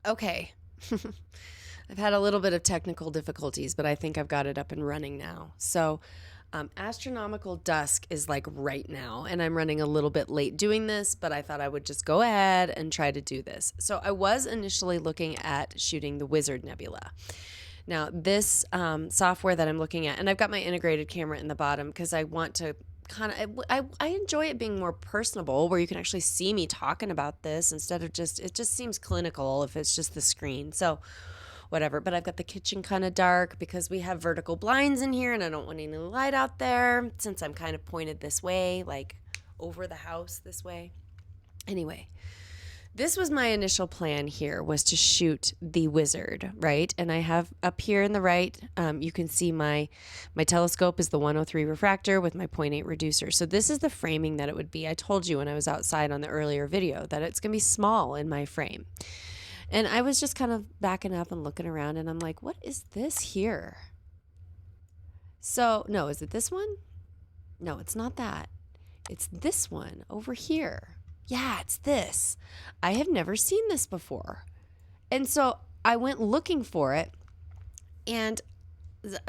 Okay. I've had a little bit of technical difficulties, but I think I've got it up and running now. So, astronomical dusk is like right now, and I'm running a little bit late doing this, but I thought I would just go ahead and try to do this. So, I was initially looking at shooting the Wizard Nebula. Now, this software that I'm looking at, and I've got my integrated camera in the bottom because I want to I enjoy it being more personable where you can actually see me talking about this instead of it just seems clinical if it's just the screen. So, whatever. But I've got the kitchen kind of dark because we have vertical blinds in here and I don't want any light out there since I'm kind of pointed this way, like over the house this way. Anyway, this was my initial plan here was to shoot the Wizard, right? And I have up here in the right, you can see my telescope is the 103 refractor with my 0.8 reducer. So this is the framing that it would be. I told you when I was outside on the earlier video that it's going to be small in my frame. And I was just kind of backing up and looking around and I'm like, what is this here? So, no, is it this one? No, it's not that. It's this one over here. Yeah, it's this. I have never seen this before. And so I went looking for it. And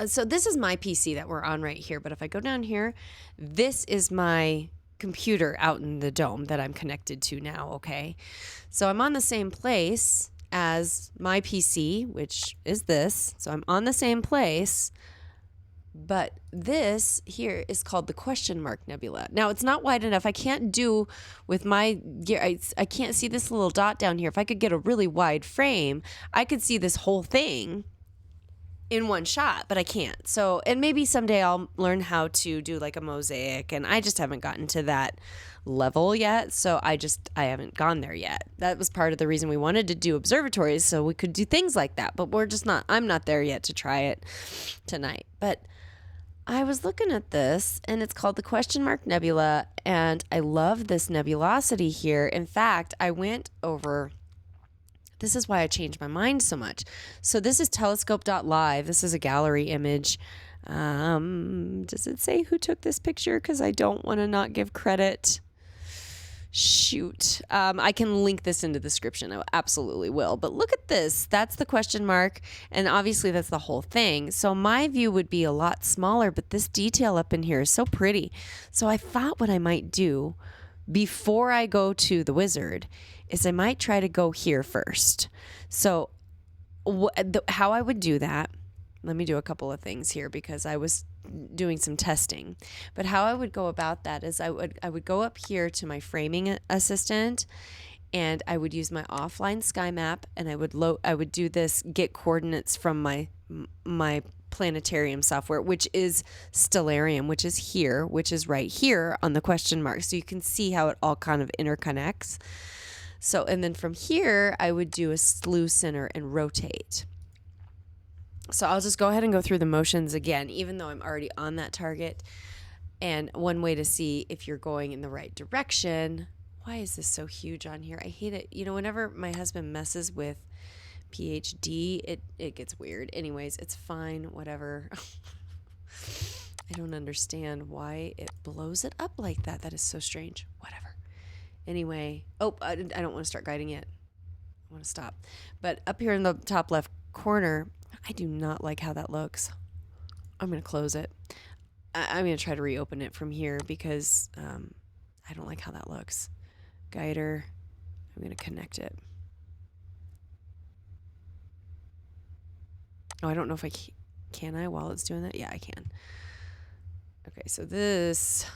so this is my PC that we're on right here. But if I go down here, this is my computer out in the dome that I'm connected to now, okay? So I'm on the same place as my PC, which is this. So I'm on the same place. But this here is called the question mark nebula. Now, it's not wide enough. I can't do with my gear. I can't see this little dot down here. If I could get a really wide frame, I could see this whole thing in one shot, but I can't. So, and maybe someday I'll learn how to do like a mosaic, and I just haven't gotten to that level yet. So I haven't gone there yet. That was part of the reason we wanted to do observatories so we could do things like that, but I'm not there yet to try it tonight. But I was looking at this and it's called the question mark nebula, and I love this nebulosity here. In fact, I went over, this is why I changed my mind so much. So this is telescope.live. This is a gallery image. Does it say who took this picture? Because I don't want to not give credit. Shoot. I can link this in the description. I absolutely will. But look at this. That's the question mark. And obviously that's the whole thing. So my view would be a lot smaller, but this detail up in here is so pretty. So I thought what I might do before I go to the Wizard is I might try to go here first. So how I would do that, let me do a couple of things here because I was doing some testing. But how I would go about that is I would go up here to my framing assistant and I would use my offline sky map and I would do this get coordinates from my planetarium software, which is Stellarium, which is here, which is right here on the question mark. So you can see how it all kind of interconnects. So, and then from here, I would do a slew center and rotate. So I'll just go ahead and go through the motions again, even though I'm already on that target. And one way to see if you're going in the right direction. Why is this so huge on here? I hate it. You know, whenever my husband messes with PhD, it gets weird. Anyways, it's fine, whatever. I don't understand why it blows it up like that. That is so strange. Whatever. Anyway, I don't want to start guiding yet. I want to stop. But up here in the top left corner, I do not like how that looks. I'm going to close it. I'm going to try to reopen it from here because I don't like how that looks. Guider, I'm going to connect it. Oh, I don't know if can I while it's doing that? Yeah, I can. Okay, so this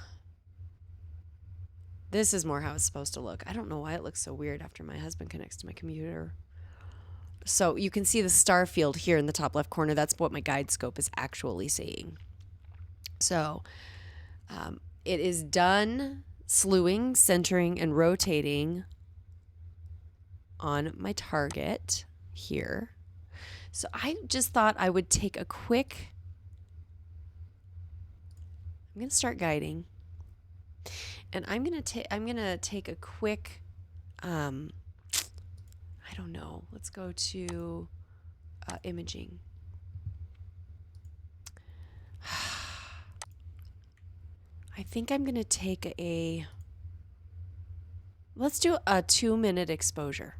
is more how it's supposed to look. I don't know why it looks so weird after my husband connects to my computer. So you can see the star field here in the top left corner. That's what my guide scope is actually seeing. So it is done slewing, centering, and rotating on my target here. So I just thought I would take a quick, I'm going to start guiding. And I'm going to take a quick, I don't know. Let's go to imaging. I think I'm going to take let's do a 2-minute exposure.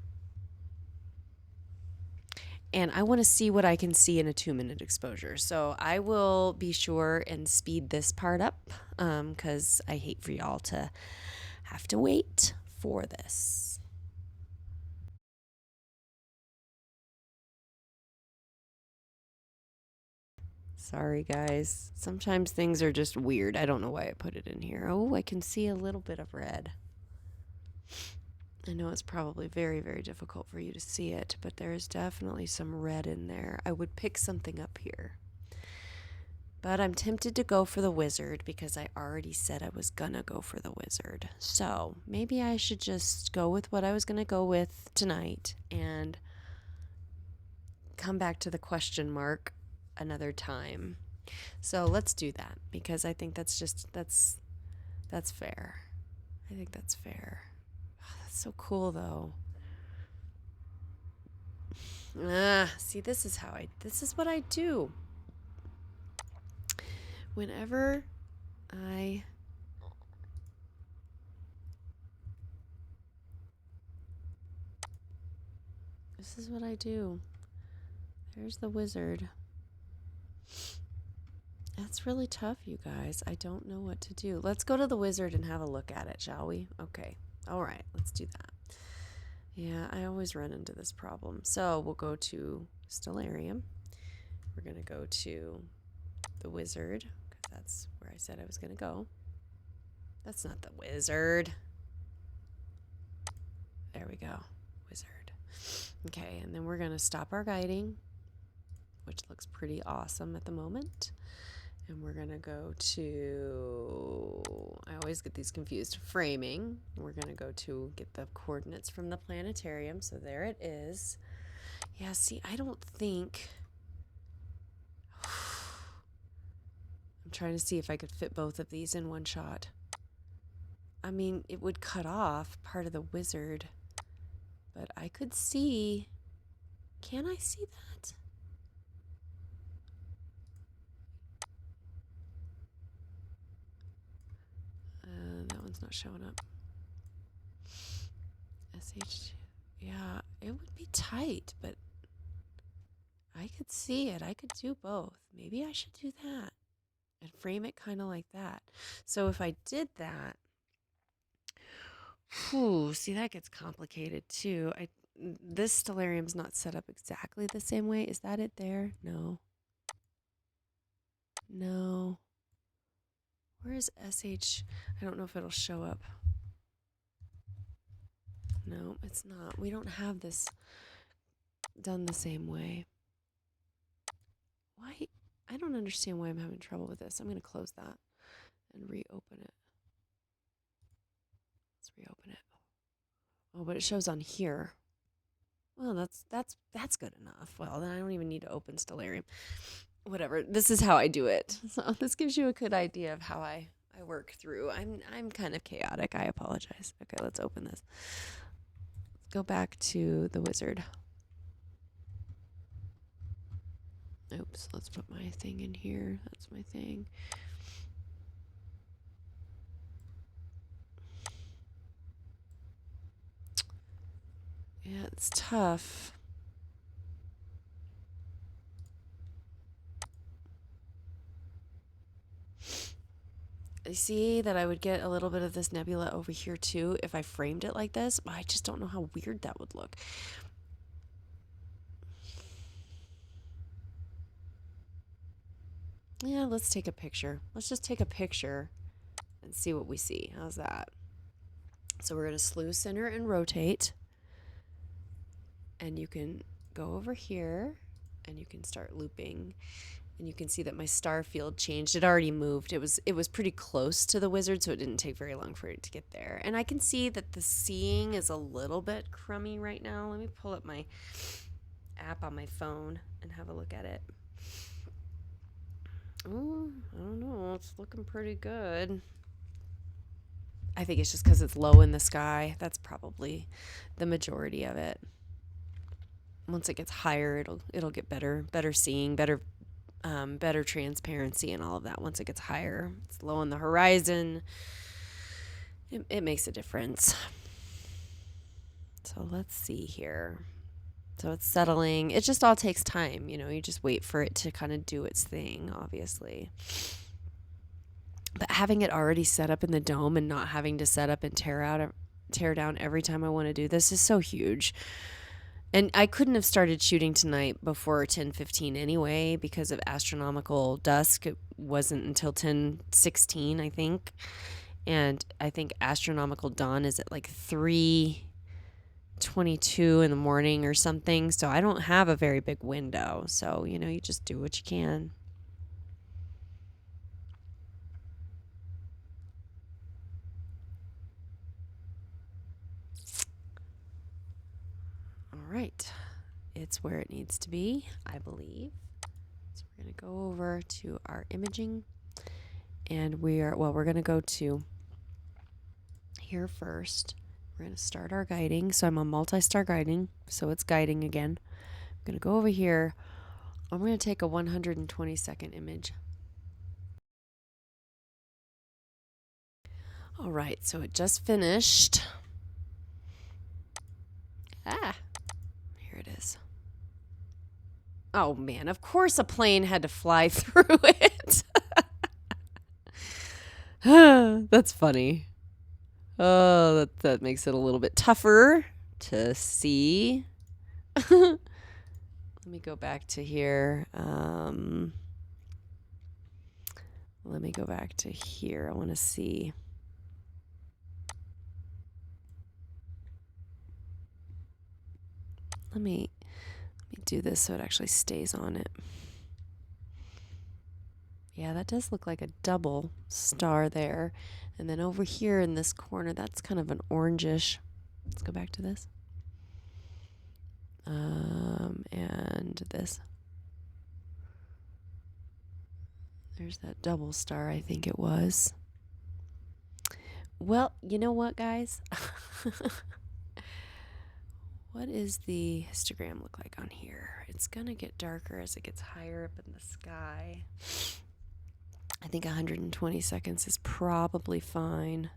and I want to see what I can see in a 2-minute exposure. So I will be sure and speed this part up because I hate for y'all to have to wait for this. Sorry, guys. Sometimes things are just weird. I don't know why I put it in here. Oh, I can see a little bit of red. I know it's probably very, very difficult for you to see it, but there is definitely some red in there. I would pick something up here. But I'm tempted to go for the wizard because I already said I was gonna go for the wizard. So maybe I should just go with what I was gonna go with tonight and come back to the question mark another time. So let's do that because I think that's fair. I think that's fair. Oh, that's so cool though. See, this is what I do. Whenever this is what I do. There's the wizard. That's really tough, you guys. I don't know what to do. Let's go to the wizard and have a look at it, shall we? Okay. All right, let's do that. Yeah, I always run into this problem. So we'll go to Stellarium. We're going to go to the wizard because that's where I said I was going to go. That's not the wizard. There we go. Wizard. Okay, and then we're going to stop our guiding, which looks pretty awesome at the moment. And we're going to go to, I always get these confused, framing. We're going to go to get the coordinates from the planetarium. So there it is. Yeah, see, I don't think, I'm trying to see if I could fit both of these in one shot. I mean, it would cut off part of the wizard, but I could see, can I see that? That one's not showing up. SH, yeah, it would be tight, but I could see it. I could do both. Maybe I should do that and frame it kind of like that. So if I did that, see, that gets complicated too. This stellarium's not set up exactly the same way. Is that it there? No. No. Where is SH? I don't know if it'll show up. No, it's not. We don't have this done the same way. Why? I don't understand why I'm having trouble with this. I'm going to close that and reopen it. Let's reopen it. Oh, but it shows on here. Well, that's good enough. Well, then I don't even need to open Stellarium. Whatever. This is how I do it. So this gives you a good idea of how I work through. I'm kind of chaotic. I apologize. Okay, let's open this. Let's go back to the wizard. Oops, let's put my thing in here. That's my thing. Yeah, it's tough. I see that I would get a little bit of this nebula over here too if I framed it like this, but I just don't know how weird that would look. Yeah, let's take a picture. Let's just take a picture and see what we see. How's that? So we're going to slew, center, and rotate. And you can go over here and you can start looping. And you can see that my star field changed. It already moved. It was pretty close to the wizard, so it didn't take very long for it to get there. And I can see that the seeing is a little bit crummy right now. Let me pull up my app on my phone and have a look at it. Oh, I don't know. It's looking pretty good. I think it's just because it's low in the sky. That's probably the majority of it. Once it gets higher, it'll get better seeing, better transparency and all of that. Once it gets higher, it's low on the horizon. It makes a difference. So let's see here. So it's settling. It just all takes time, you know, you just wait for it to kind of do its thing, obviously. But having it already set up in the dome and not having to set up and tear down every time I want to do this is so huge. And I couldn't have started shooting tonight before 10:15 anyway because of astronomical dusk. It wasn't until 10:16, I think. And I think astronomical dawn is at like 3:22 in the morning or something. So I don't have a very big window. So, you know, you just do what you can. All right. It's where it needs to be, I believe. So we're going to go over to our imaging. And we're going to go to here first. We're going to start our guiding. So I'm on multi-star guiding. So it's guiding again. I'm going to go over here. I'm going to take a 120-second image. All right, so it just finished. Here it is. Oh man, of course a plane had to fly through it. That's funny. Oh, that makes it a little bit tougher to see. Let me go back to here. Let me go back to here. I want to see. Let me do this so it actually stays on it. Yeah, that does look like a double star there. And then over here in this corner, that's kind of an orangish. Let's go back to this. And this. There's that double star, I think it was. Well, you know what, guys? What is the histogram look like on here? It's going to get darker as it gets higher up in the sky. I think 120 seconds is probably fine.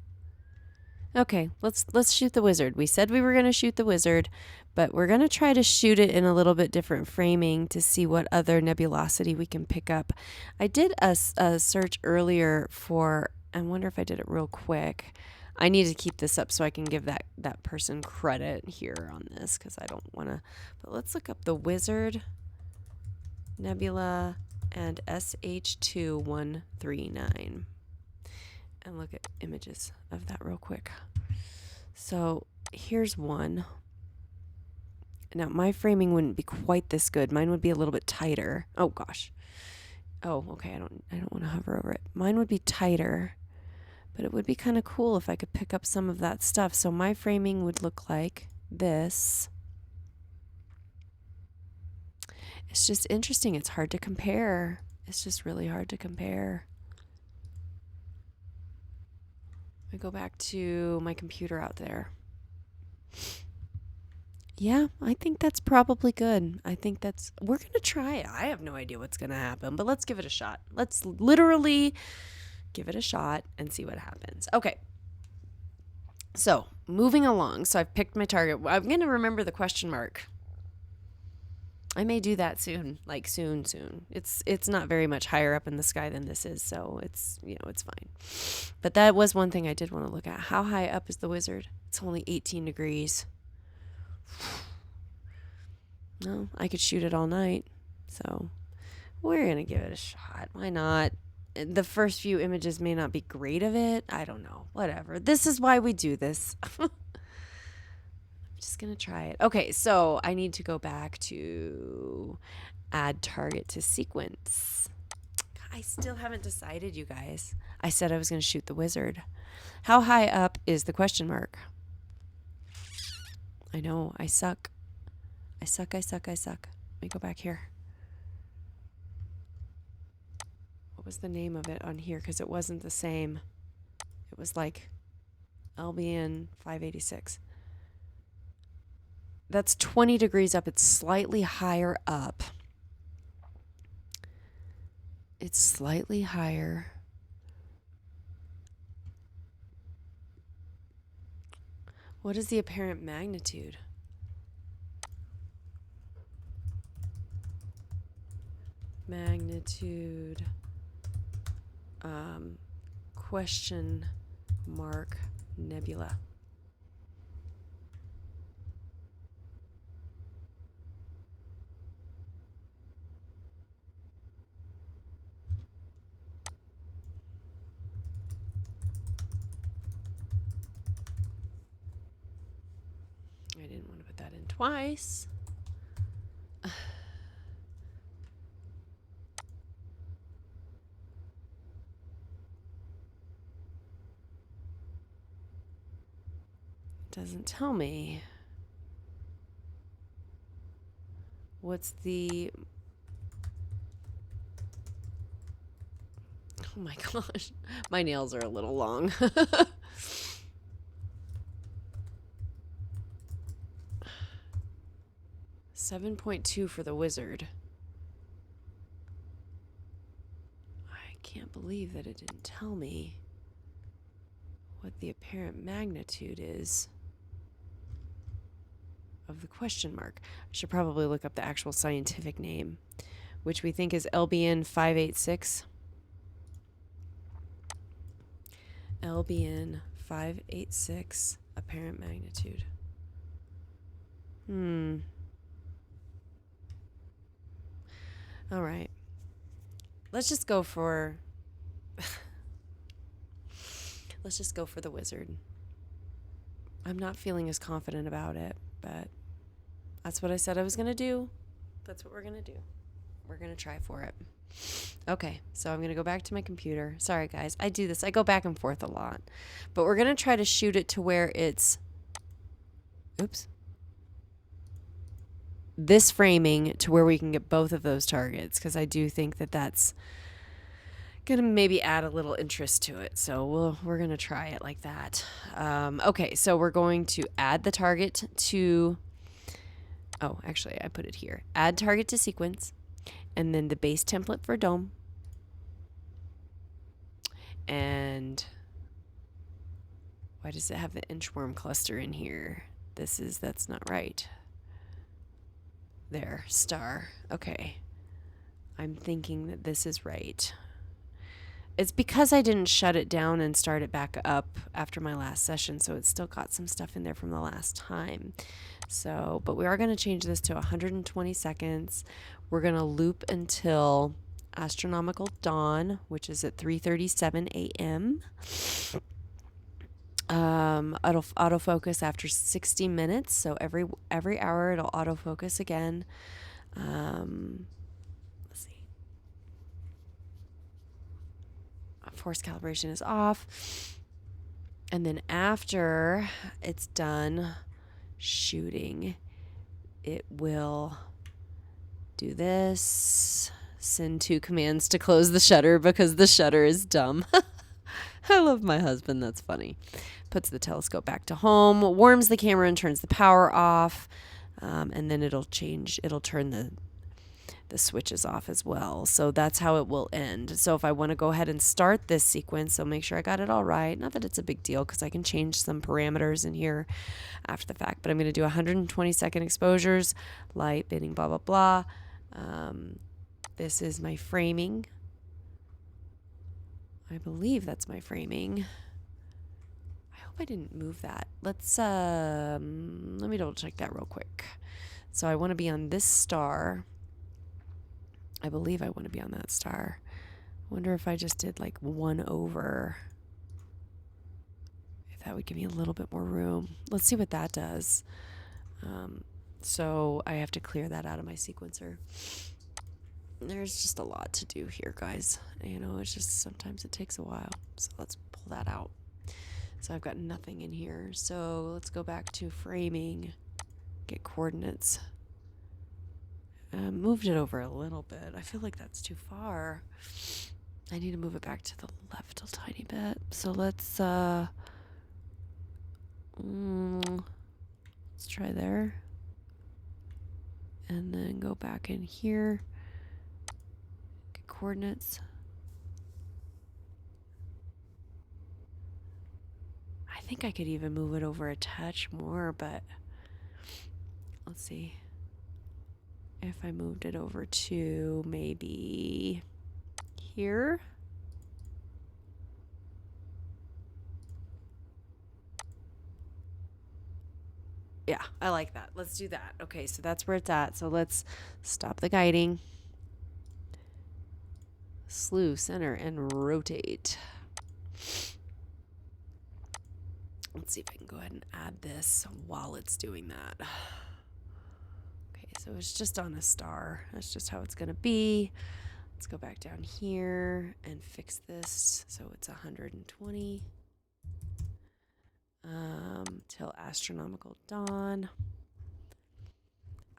Okay, let's shoot the wizard. We said we were going to shoot the wizard, but we're going to try to shoot it in a little bit different framing to see what other nebulosity we can pick up. I did a search earlier for, I wonder if I did it real quick. I need to keep this up so I can give that person credit here on this because I don't want to. But let's look up the wizard nebula and SH2139 and look at images of that real quick. So here's one. Now my framing wouldn't be quite this good. Mine would be a little bit tighter. Oh gosh. Oh, okay. I don't want to hover over it. Mine would be tighter, but it would be kind of cool if I could pick up some of that stuff. So my framing would look like this. It's just interesting. It's hard to compare. It's just really hard to compare. I go back to my computer out there. Yeah, I think that's probably good. I think we're going to try it. I have no idea what's going to happen, but let's give it a shot. Let's literally give it a shot and see what happens. Okay. So moving along. So I've picked my target. I'm going to remember the question mark. I may do that soon, like soon. It's not very much higher up in the sky than this is, so it's fine. But that was one thing I did want to look at. How high up is the wizard? It's only 18 degrees. No, I could shoot it all night. So we're going to give it a shot. Why not? The first few images may not be great of it. I don't know. Whatever. This is why we do this. Just gonna try it. Okay, so I need to go back to add target to sequence. I still haven't decided, you guys. I said I was gonna shoot the wizard. How high up is the question mark? I know, I suck. I suck. Let me go back here. What was the name of it on here? Because it wasn't the same. It was like LBN 586. That's 20 degrees up. It's slightly higher up. It's slightly higher. What is the apparent magnitude? magnitude question mark nebula. I didn't want to put that in twice. Doesn't tell me. What's the... Oh my gosh. My nails are a little long. 7.2 for the wizard. I can't believe that it didn't tell me what the apparent magnitude is of the question mark. I should probably look up the actual scientific name, which we think is LBN 586. LBN 586 apparent magnitude. All right. Let's just go for the wizard. I'm not feeling as confident about it, but that's what I said I was going to do. That's what we're going to do. We're going to try for it. Okay, so I'm going to go back to my computer. Sorry, guys. I do this. I go back and forth a lot. But we're going to try to shoot it to where it's... Oops. This framing to where we can get both of those targets, because I do think that that's going to maybe add a little interest to it. So we're going to try it like that. Okay, so we're going to add the target to... Oh, actually, I put it here. Add target to sequence, and then the base template for dome. And why does it have the inchworm cluster in here? That's not right. There, star. Okay. I'm thinking that this is right. It's because I didn't shut it down and start it back up after my last session, so it's still got some stuff in there from the last time. So, but we are going to change this to 120 seconds. We're going to loop until astronomical dawn, which is at 3:37 a.m. It'll autofocus after 60 minutes, so every hour it'll autofocus again. Let's see. Force calibration is off. And then after it's done shooting, it will do this. Send 2 commands to close the shutter because the shutter is dumb. I love my husband. That's funny. Puts the telescope back to home, warms the camera and turns the power off. And then it'll turn the switches off as well. So that's how it will end. So if I want to go ahead and start this sequence, so make sure I got it all right. Not that it's a big deal because I can change some parameters in here after the fact, but I'm going to do 120 second exposures, light, bidding, blah, blah, blah. This is my framing. I believe that's my framing. I hope I didn't move that. Let me double check that real quick. So I want to be on this star. I believe I want to be on that star. I wonder if I just did like 1 over. If that would give me a little bit more room. Let's see what that does. So I have to clear that out of my sequencer. There's just a lot to do here, guys. You know, it's just sometimes it takes a while. So let's pull that out. So I've got nothing in here. So let's go back to framing, get coordinates. Moved it over a little bit. I feel like that's too far. I need to move it back to the left a tiny bit. So let's try there. And then go back in here. Get coordinates. I think I could even move it over a touch more, but let's see. if I moved it over to maybe here. Yeah, I like that. Let's do that. Okay, so that's where it's at. So let's stop the guiding. Slew, center, and rotate. Let's see if I can go ahead and add this while it's doing that. Okay, so it's just on a star. That's just how it's going to be. Let's go back down here and fix this so it's 120 till astronomical dawn.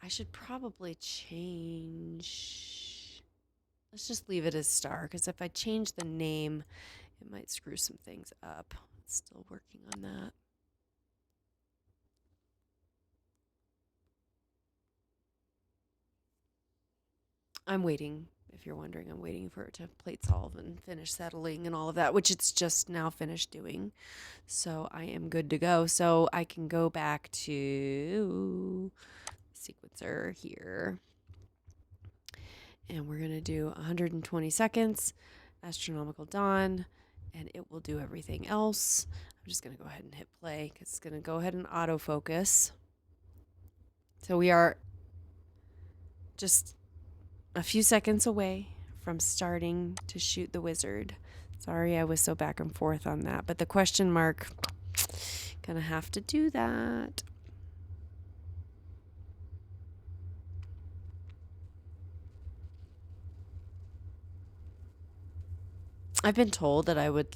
I should probably change. Let's just leave it as star, because if I change the name, it might screw some things up. Still working on that. I'm waiting. If you're wondering, I'm waiting for it to plate solve and finish settling and all of that, which it's just now finished doing. So I am good to go. So I can go back to sequencer here. And we're going to do 120 seconds, astronomical dawn, and it will do everything else. I'm just going to go ahead and hit play because it's going to go ahead and autofocus. So we are just a few seconds away from starting to shoot the wizard. Sorry I was so back and forth on that, but the question mark, gonna have to do that. I've been told that I would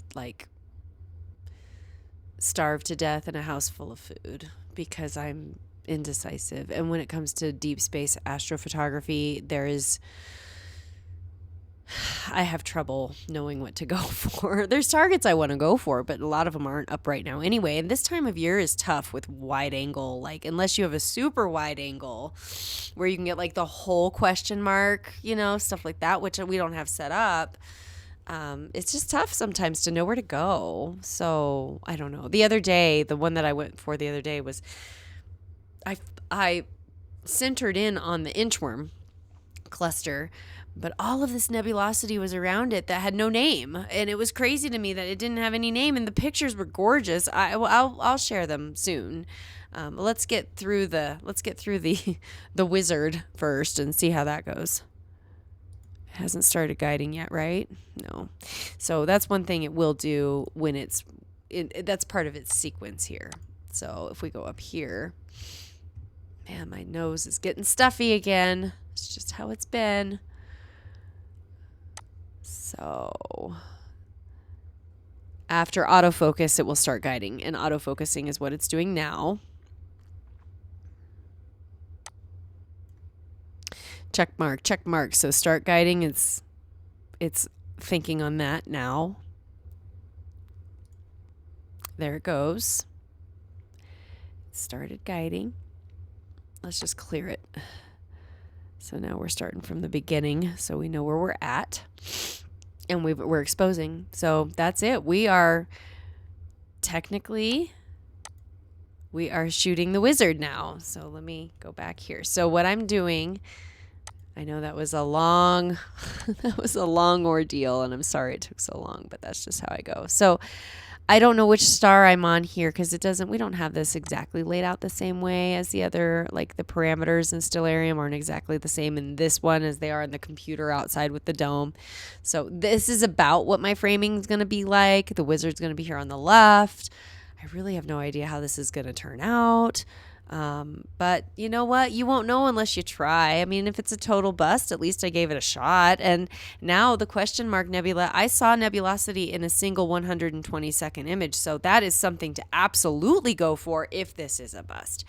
starve to death in a house full of food because I'm indecisive. And when it comes to deep space astrophotography, I have trouble knowing what to go for. There's targets I want to go for, but a lot of them aren't up right now anyway. And this time of year is tough with wide angle, unless you have a super wide angle where you can get the whole question mark, stuff like that, which we don't have set up. It's just tough sometimes to know where to go. So I don't know. The other day, the one that I went for the other day was I centered in on the inchworm cluster, but all of this nebulosity was around it that had no name, and it was crazy to me that it didn't have any name. And the pictures were gorgeous. I'll share them soon. Let's get through the the wizard first and see how that goes. It hasn't started guiding yet, right? No. So that's one thing it will do when that's part of its sequence here. So if we go up here, man, my nose is getting stuffy again. It's just how it's been. So after autofocus, it will start guiding, and autofocusing is what it's doing now. Check mark. So start guiding, it's thinking on that now. There it goes. It started guiding. Let's just clear it. So now we're starting from the beginning, so we know where we're at, and we're exposing. So that's it. We are shooting the wizard now. So let me go back here. So what I'm doing, I know that was a long ordeal, and I'm sorry it took so long, but that's just how I go. So I don't know which star I'm on here because we don't have this exactly laid out the same way as the other, the parameters in Stellarium aren't exactly the same in this one as they are in the computer outside with the dome. So this is about what my framing is going to be like. The wizard's going to be here on the left. I really have no idea how this is going to turn out. But you know what? You won't know unless you try. I mean, if it's a total bust, at least I gave it a shot. And now the question mark nebula, I saw nebulosity in a single 120-second image. So that is something to absolutely go for if this is a bust.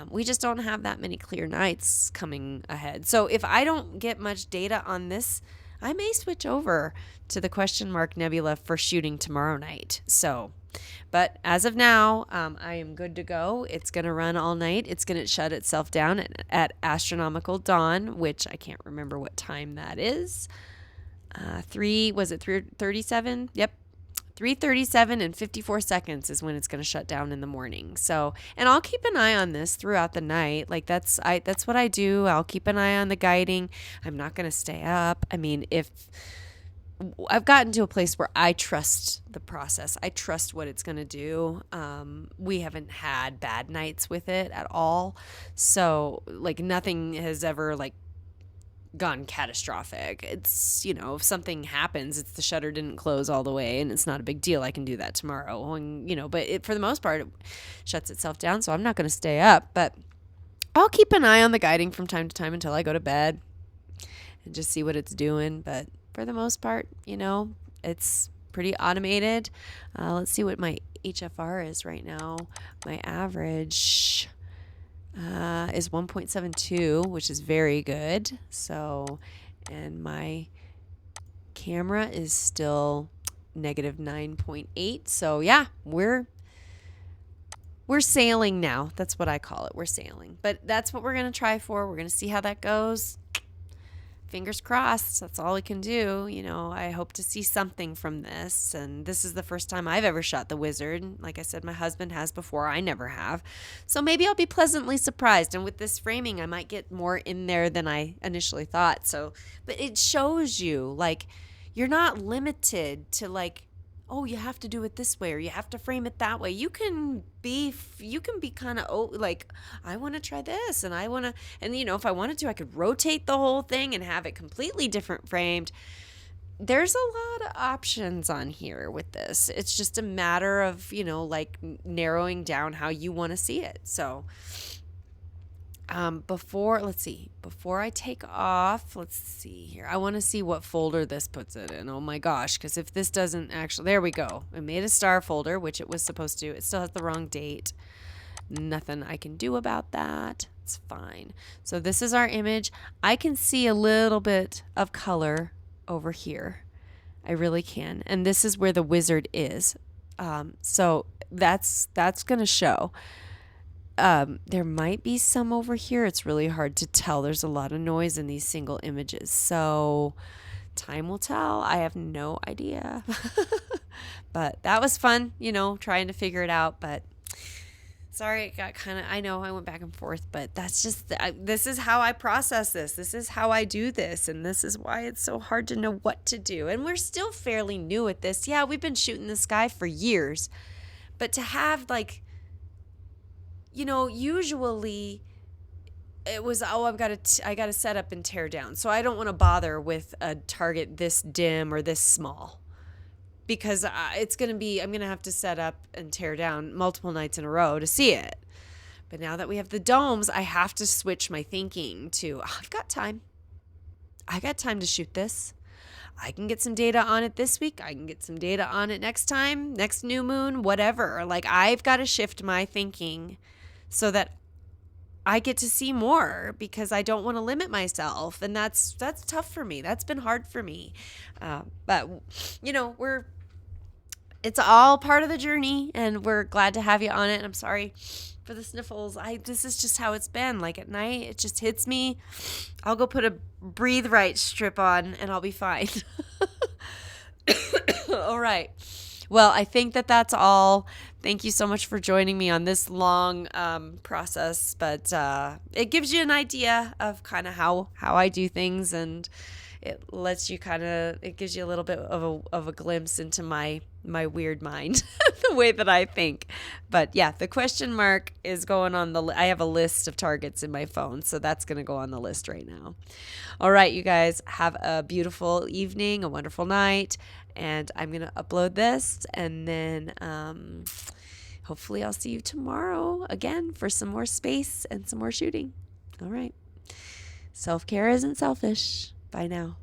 We just don't have that many clear nights coming ahead. So if I don't get much data on this, I may switch over to the question mark nebula for shooting tomorrow night. But as of now, I am good to go. It's going to run all night. It's going to shut itself down at astronomical dawn, which I can't remember what time that is. Was it 3:37? Yep, 3:37 and 54 seconds is when it's going to shut down in the morning. So, and I'll keep an eye on this throughout the night. Like that's what I do. I'll keep an eye on the guiding. I'm not going to stay up. I mean, if I've gotten to a place where I trust the process. I trust what it's going to do. We haven't had bad nights with it at all. So like nothing has ever like gone catastrophic. It's, if something happens, it's the shutter didn't close all the way and it's not a big deal. I can do that tomorrow. And, but for the most part, it shuts itself down. So I'm not going to stay up, but I'll keep an eye on the guiding from time to time until I go to bed and just see what it's doing. But for the most part, it's pretty automated. Let's see what my HFR is right now. My average is 1.72, which is very good. So, and my camera is still negative 9.8. So yeah, we're sailing now. That's what I call it. We're sailing. But that's what we're going to try for. We're going to see how that goes. Fingers crossed. That's all we can do. I hope to see something from this. And this is the first time I've ever shot the Wizard. Like I said, my husband has before. I never have. So maybe I'll be pleasantly surprised. And with this framing, I might get more in there than I initially thought. So, but it shows you, like, you're not limited to, like, oh, you have to do it this way or you have to frame it that way. You can be kind of like, I want to try this and I want to, and if I wanted to, I could rotate the whole thing and have it completely different framed. There's a lot of options on here with this. It's just a matter of, like narrowing down how you want to see it. So, before I take off, let's see here. I want to see what folder this puts it in. Oh my gosh, because if this doesn't actually, there we go. It made a star folder, which it was supposed to. It still has the wrong date. Nothing I can do about that. It's fine. So this is our image. I can see a little bit of color over here. I really can. And this is where the Wizard is. So that's going to show. There might be some over here. It's really hard to tell. There's a lot of noise in these single images. So time will tell. I have no idea. But that was fun, trying to figure it out. But sorry, it got I know I went back and forth, but that's just, this is how I process this. This is how I do this. And this is why it's so hard to know what to do. And we're still fairly new at this. Yeah, we've been shooting the sky for years. But to have usually it was, I got to set up and tear down. So I don't want to bother with a target this dim or this small because I'm going to have to set up and tear down multiple nights in a row to see it. But now that we have the domes, I have to switch my thinking to, I've got time. I got time to shoot this. I can get some data on it this week. I can get some data on it next time, next new moon, whatever. Like I've got to shift my thinking so that I get to see more because I don't want to limit myself. And that's tough for me. That's been hard for me. But it's all part of the journey and we're glad to have you on it. And I'm sorry for the sniffles. This is just how it's been. Like at night, it just hits me. I'll go put a breathe right strip on and I'll be fine. All right. Well, I think that's all. Thank you so much for joining me on this long process, but it gives you an idea of kind of how I do things, and it gives you a little bit of a glimpse into my weird mind, the way that I think. But yeah, the question mark is going on I have a list of targets in my phone, so that's going to go on the list right now. All right, you guys have a beautiful evening, a wonderful night, and I'm going to upload this, and then hopefully I'll see you tomorrow again for some more space and some more shooting. All right. Self-care isn't selfish. Bye now.